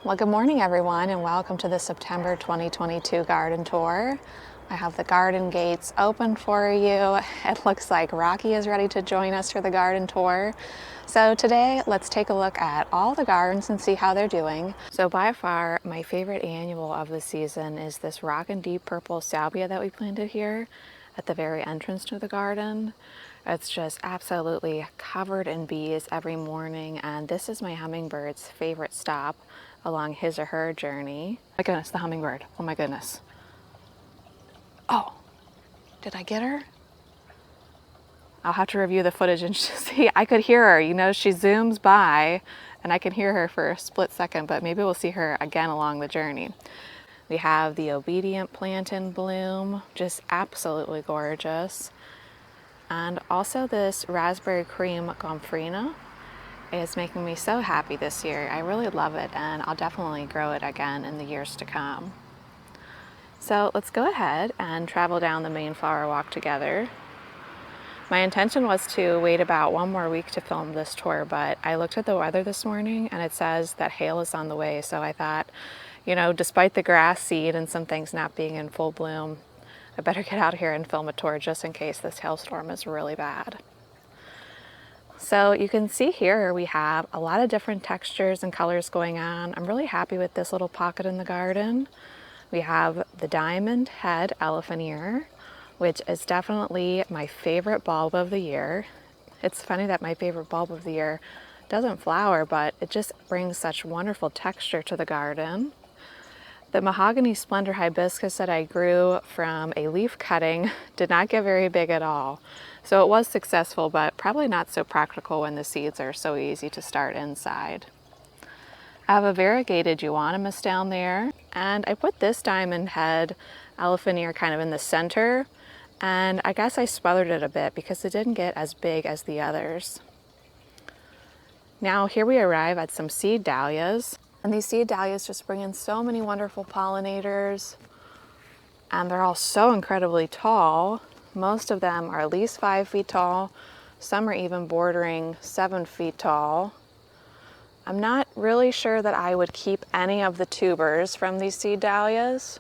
Well, good morning everyone and welcome to the September 2022 garden tour. I have the garden gates open for you. It looks like Rocky is ready to join us for the garden tour. So today let's take a look at all the gardens and see how they're doing. So by far my favorite annual of the season is this rockin' deep purple salvia that we planted here at the very entrance to the garden. It's just absolutely covered in bees every morning, and this is my hummingbird's favorite stop along his or her journey. Oh my goodness, the hummingbird. Oh my goodness. Oh, did I get her? I'll have to review the footage and see. I could hear her. You know, she zooms by and I can hear her for a split second, but maybe we'll see her again along the journey. We have the obedient plant in bloom, just absolutely gorgeous. And also this raspberry cream gomphrena is making me so happy this year. I really love it and I'll definitely grow it again in the years to come. So let's go ahead and travel down the main flower walk together. My intention was to wait about one more week to film this tour, but I looked at the weather this morning and it says that hail is on the way. So I thought, you know, despite the grass seed and some things not being in full bloom, I better get out here and film a tour just in case this hailstorm is really bad. So you can see here we have a lot of different textures and colors going on. I'm really happy with this little pocket in the garden. We have the diamond head elephant ear, which is definitely my favorite bulb of the year. It's funny that my favorite bulb of the year doesn't flower, but it just brings such wonderful texture to the garden. The mahogany splendor hibiscus that I grew from a leaf cutting did not get very big at all. So it was successful, but probably not so practical when the seeds are so easy to start inside. I have a variegated euonymus down there, and I put this diamond head elephant ear kind of in the center, and I guess I smothered it a bit because it didn't get as big as the others. Now here we arrive at some seed dahlias. And these seed dahlias just bring in so many wonderful pollinators, and they're all so incredibly tall. Most of them are at least 5 feet tall. Some are even bordering 7 feet tall. I'm not really sure that I would keep any of the tubers from these seed dahlias,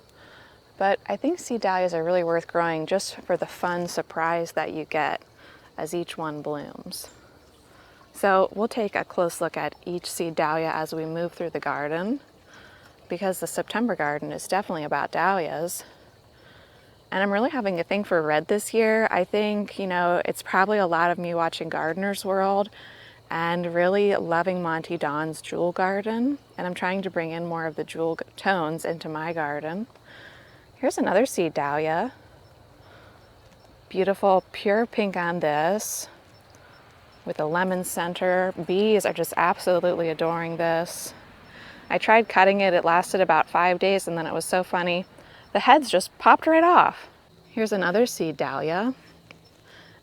but I think seed dahlias are really worth growing just for the fun surprise that you get as each one blooms. So we'll take a close look at each seed dahlia as we move through the garden, because the September garden is definitely about dahlias. And I'm really having a thing for red this year. I think, you know, it's probably a lot of me watching Gardener's World and really loving Monty Don's jewel garden. And I'm trying to bring in more of the jewel tones into my garden. Here's another seed dahlia. Beautiful pure pink on this, with a lemon center. Bees are just absolutely adoring this. I tried cutting it. It lasted about 5 days, and then it was so funny. The heads just popped right off. Here's another seed dahlia.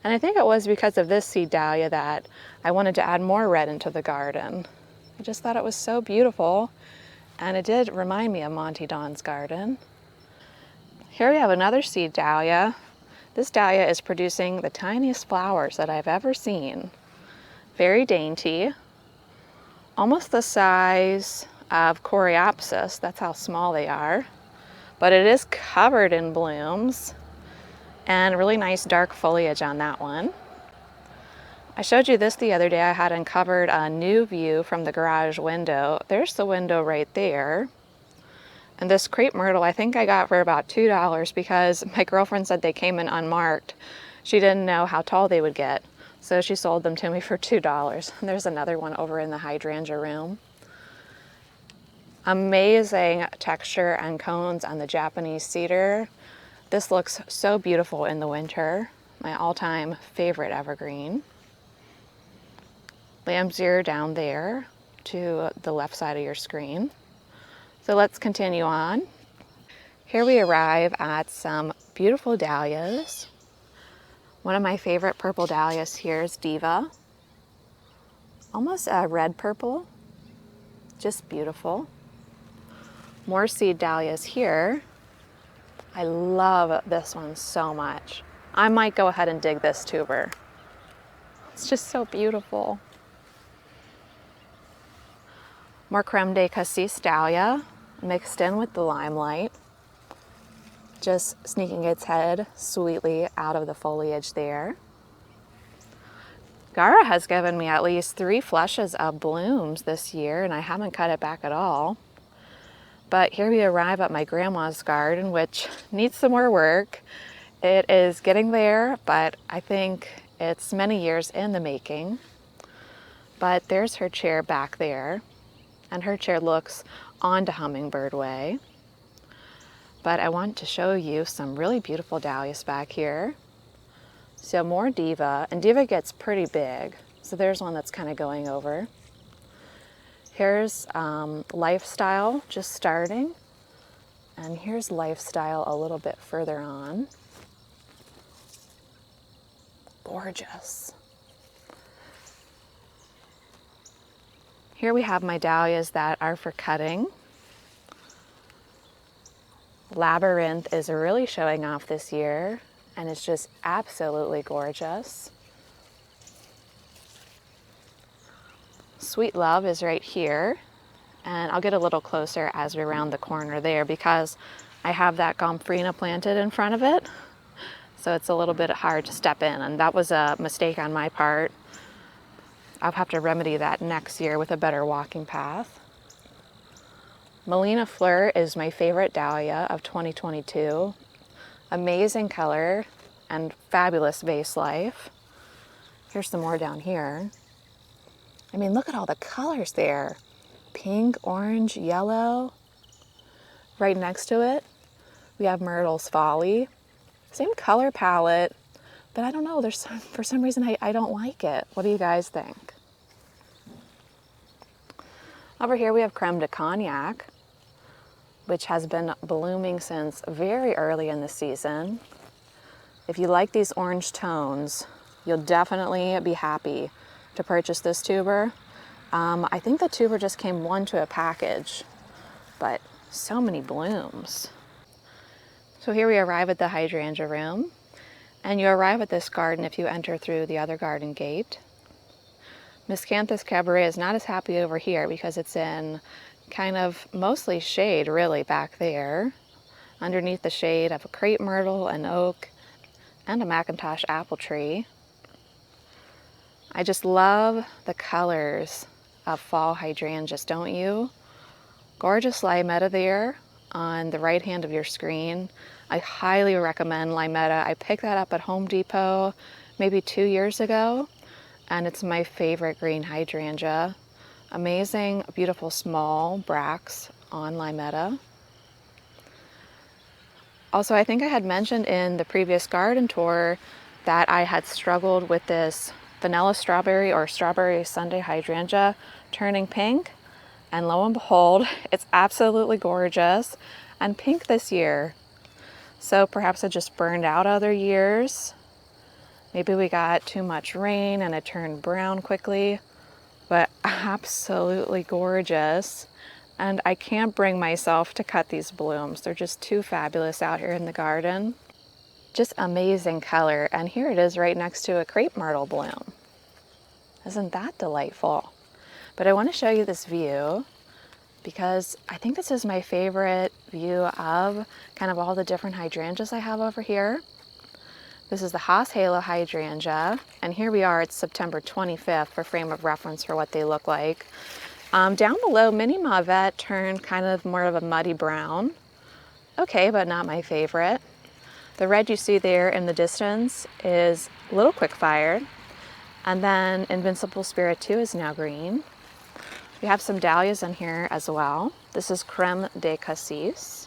And I think it was because of this seed dahlia that I wanted to add more red into the garden. I just thought it was so beautiful, and it did remind me of Monty Don's garden. Here we have another seed dahlia. This dahlia is producing the tiniest flowers that I've ever seen. Very dainty, almost the size of Coreopsis. That's how small they are. But it is covered in blooms and really nice dark foliage on that one. I showed you this the other day. I had uncovered a new view from the garage window. There's the window right there. And this crepe myrtle I think I got for about $2 because my girlfriend said they came in unmarked. She didn't know how tall they would get, so she sold them to me for $2. And there's another one over in the hydrangea room. Amazing texture and cones on the Japanese cedar. This looks so beautiful in the winter. My all-time favorite evergreen. Lamb's ear down there to the left side of your screen. So let's continue on. Here we arrive at some beautiful dahlias. One of my favorite purple dahlias here is Diva. Almost a red purple, just beautiful. More seed dahlias here. I love this one so much. I might go ahead and dig this tuber. It's just so beautiful. More creme de cassis dahlia mixed in with the limelight, just sneaking its head sweetly out of the foliage there. Gara has given me at least 3 flushes of blooms this year, and I haven't cut it back at all. But here we arrive at my grandma's garden, which needs some more work. It is getting there, but I think it's many years in the making. But there's her chair back there, and her chair looks onto Hummingbird Way. But I want to show you some really beautiful dahlias back here. So more Diva, and Diva gets pretty big. So there's one that's kind of going over. Here's Lifestyle just starting. And here's Lifestyle a little bit further on. Gorgeous. Here we have my dahlias that are for cutting. Labyrinth is really showing off this year, and it's just absolutely gorgeous. Sweet Love is right here, and I'll get a little closer as we round the corner there because I have that gomphrena planted in front of it, so it's a little bit hard to step in, and that was a mistake on my part. I'll have to remedy that next year with a better walking path. Melina Fleur is my favorite dahlia of 2022. Amazing color and fabulous vase life. Here's some more down here. I mean, look at all the colors there. Pink, orange, yellow. Right next to it, we have Myrtle's Folly. Same color palette, but I don't know, for some reason I don't like it. What do you guys think? Over here we have Creme de Cognac, which has been blooming since very early in the season. If you like these orange tones, you'll definitely be happy to purchase this tuber. I think the tuber just came 1 to a package, but so many blooms. So here we arrive at the hydrangea room, and you arrive at this garden if you enter through the other garden gate. Miscanthus Cabaret is not as happy over here because it's in kind of mostly shade really back there. Underneath the shade of a crepe myrtle, an oak, and a Macintosh apple tree. I just love the colors of fall hydrangeas, don't you? Gorgeous limetta there on the right hand of your screen. I highly recommend limetta. I picked that up at Home Depot maybe 2 years ago, and it's my favorite green hydrangea. Amazing, beautiful small bracts on limetta. Also, I think I had mentioned in the previous garden tour that I had struggled with this vanilla strawberry or strawberry Sunday hydrangea turning pink. And lo and behold, it's absolutely gorgeous and pink this year. So perhaps it just burned out other years. Maybe we got too much rain and it turned brown quickly, but absolutely gorgeous. And I can't bring myself to cut these blooms. They're just too fabulous out here in the garden. Just amazing color. And here it is right next to a crepe myrtle bloom. Isn't that delightful? But I want to show you this view because I think this is my favorite view of kind of all the different hydrangeas I have over here. This is the Haas Halo hydrangea, and here we are, it's September 25th for frame of reference for what they look like. Down below, Mini Mauvette turned kind of more of a muddy brown. Okay, but not my favorite. The red you see there in the distance is a little quick fired. And then Invincible Spirit 2 is now green. We have some dahlias in here as well. This is Creme de Cassis.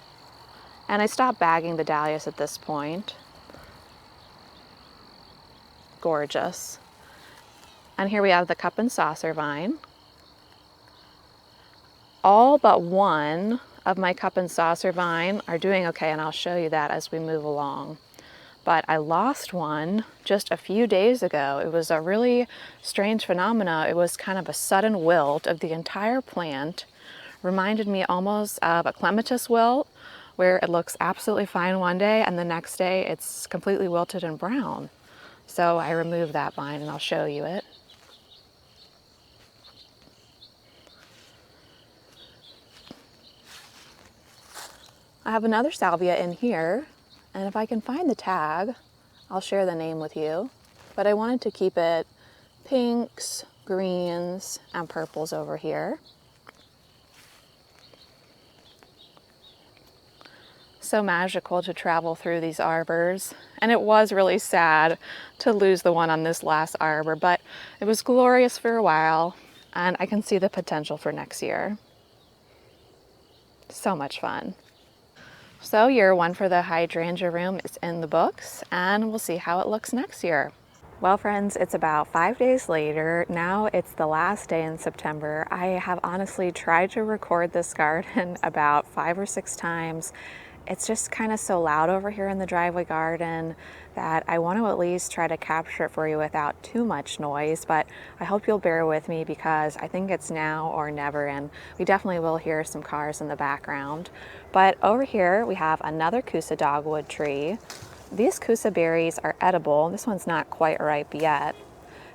And I stopped bagging the dahlias at this point. Gorgeous. And here we have the Cup and Saucer vine. All but one of my Cup and Saucer vine are doing okay, and I'll show you that as we move along. But I lost one just a few days ago. It was a really strange phenomena. It was kind of a sudden wilt of the entire plant. Reminded me almost of a clematis wilt, where it looks absolutely fine one day and the next day it's completely wilted and brown. So I removed that vine and I'll show you it. I have another salvia in here, and if I can find the tag, I'll share the name with you. But I wanted to keep it pinks, greens, and purples over here. So magical to travel through these arbors, and it was really sad to lose the one on this last arbor, but it was glorious for a while, and I can see the potential for next year. So much fun. So year one for the hydrangea room is in the books, and we'll see how it looks next year. Well, friends, it's about 5 days later. Now it's the last day in September. I have honestly tried to record this garden about 5 or 6 times. It's just kind of so loud over here in the driveway garden that I want to at least try to capture it for you without too much noise, but I hope you'll bear with me because I think it's now or never, and we definitely will hear some cars in the background. But over here we have another Kusa dogwood tree. These Kusa berries are edible. This one's not quite ripe yet.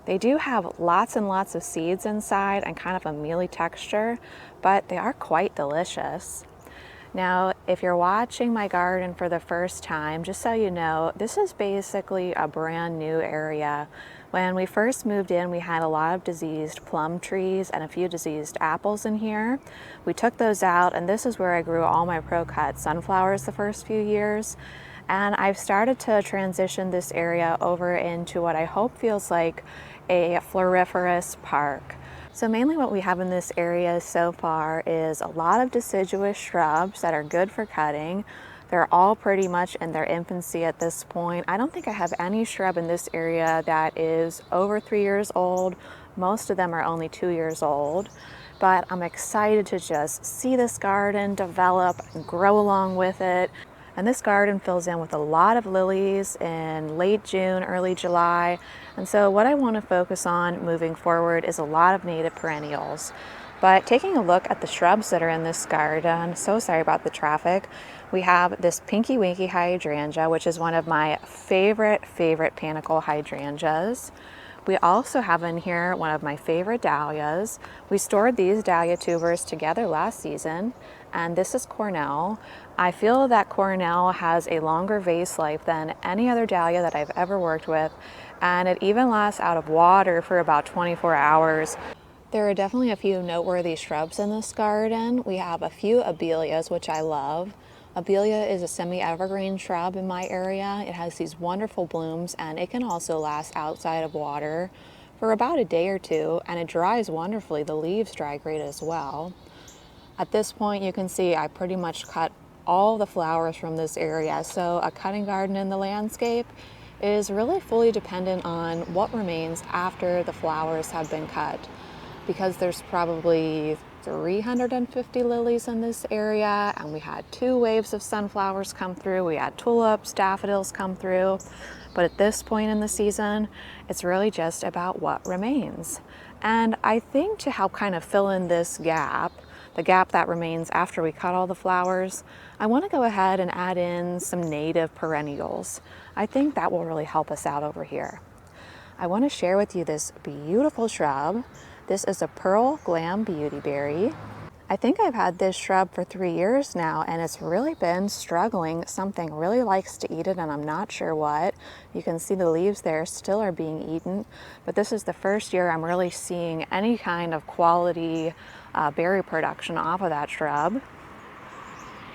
They do have lots and lots of seeds inside and kind of a mealy texture, but they are quite delicious. Now, if you're watching my garden for the first time, just so you know, this is basically a brand new area. When we first moved in, we had a lot of diseased plum trees and a few diseased apples in here. We took those out, and this is where I grew all my pro-cut sunflowers the first few years. And I've started to transition this area over into what I hope feels like a floriferous park. So mainly what we have in this area so far is a lot of deciduous shrubs that are good for cutting. They're all pretty much in their infancy at this point. I don't think I have any shrub in this area that is over 3 years old. Most of them are only 2 years old. But I'm excited to just see this garden develop and grow along with it. And this garden fills in with a lot of lilies in late June, early July. And so what I want to focus on moving forward is a lot of native perennials. But taking a look at the shrubs that are in this garden, so sorry about the traffic, we have this pinky winky hydrangea, which is one of my favorite panicle hydrangeas. We also have in here one of my favorite dahlias. We stored these dahlia tubers together last season, and this is Cornell. I feel that Cornell has a longer vase life than any other dahlia that I've ever worked with, and it even lasts out of water for about 24 hours. There are definitely a few noteworthy shrubs in this garden. We have a few abelias, which I love. Abelia is a semi-evergreen shrub in my area. It has these wonderful blooms, and it can also last outside of water for about a day or two, and it dries wonderfully. The leaves dry great as well. At this point, you can see I pretty much cut all the flowers from this area, so a cutting garden in the landscape is really fully dependent on what remains after the flowers have been cut, because there's probably 350 lilies in this area, and we had 2 waves of sunflowers come through. We had tulips, daffodils come through, but at this point in the season, it's really just about what remains. And I think to help kind of fill in this gap, the gap that remains after we cut all the flowers, I want to go ahead and add in some native perennials. I think that will really help us out over here. I want to share with you this beautiful shrub. This is a Pearl Glam Beautyberry. I think I've had this shrub for 3 years now, and it's really been struggling. Something really likes to eat it, and I'm not sure what. You can see the leaves there still are being eaten, but this is the first year I'm really seeing any kind of quality berry production off of that shrub.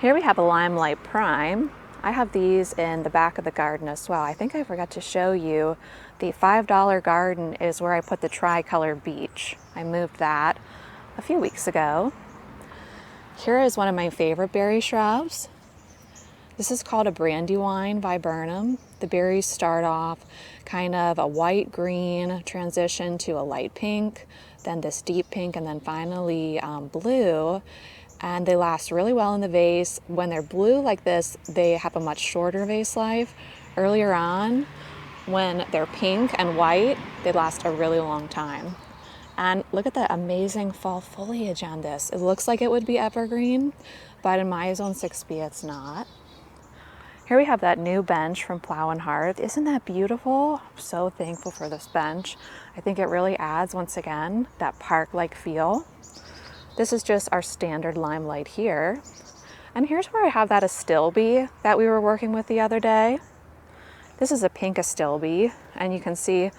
Here we have a Limelight Prime. I have these in the back of the garden as well. I think I forgot to show you the $5 garden is where I put the tricolor beech. I moved that a few weeks ago. Here is one of my favorite berry shrubs. This is called a Brandywine viburnum. The berries start off kind of a white green, transition to a light pink, then this deep pink, and then finally blue. And they last really well in the vase. When they're blue like this, they have a much shorter vase life. Earlier on, when they're pink and white, they last a really long time. And look at the amazing fall foliage on this. It looks like it would be evergreen, but in my zone 6B, it's not. Here we have that new bench from Plow and Hearth. Isn't that beautiful? I'm so thankful for this bench. I think it really adds, once again, that park-like feel. This is just our standard Limelight here. And here's where I have that astilbe that we were working with the other day. This is a pink astilbe, and you can see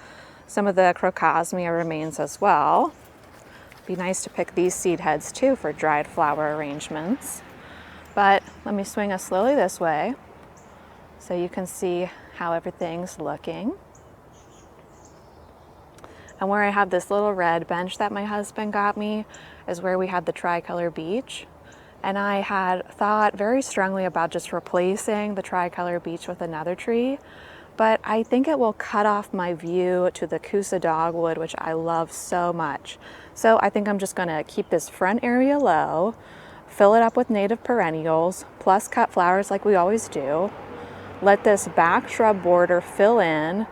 some of the crocosmia remains as well. Be nice to pick these seed heads too for dried flower arrangements. But let me swing us slowly this way so you can see how everything's looking. And where I have this little red bench that my husband got me is where we had the tricolor beech. And I had thought very strongly about just replacing the tricolor beech with another tree, but I think it will cut off my view to the Coosa dogwood, which I love so much. So I think I'm just gonna keep this front area low, fill it up with native perennials, plus cut flowers like we always do. Let this back shrub border fill in,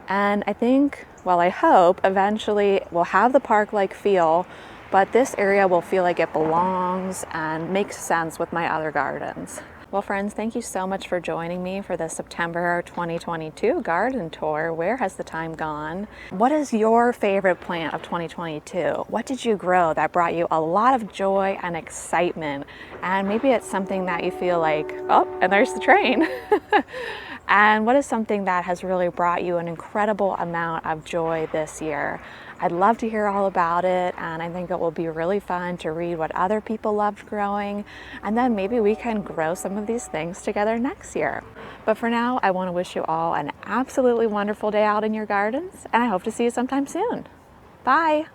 and I think, well, I hope eventually we'll have the park-like feel, but this area will feel like it belongs and makes sense with my other gardens. Well, friends, thank you so much for joining me for the September 2022 garden tour. Where has the time gone? What is your favorite plant of 2022? What did you grow that brought you a lot of joy and excitement? And maybe it's something that you feel like, oh, and there's the train. And what is something that has really brought you an incredible amount of joy this year? I'd love to hear all about it, and I think it will be really fun to read what other people loved growing, and then maybe we can grow some of these things together next year. But for now, I want to wish you all an absolutely wonderful day out in your gardens, and I hope to see you sometime soon. Bye!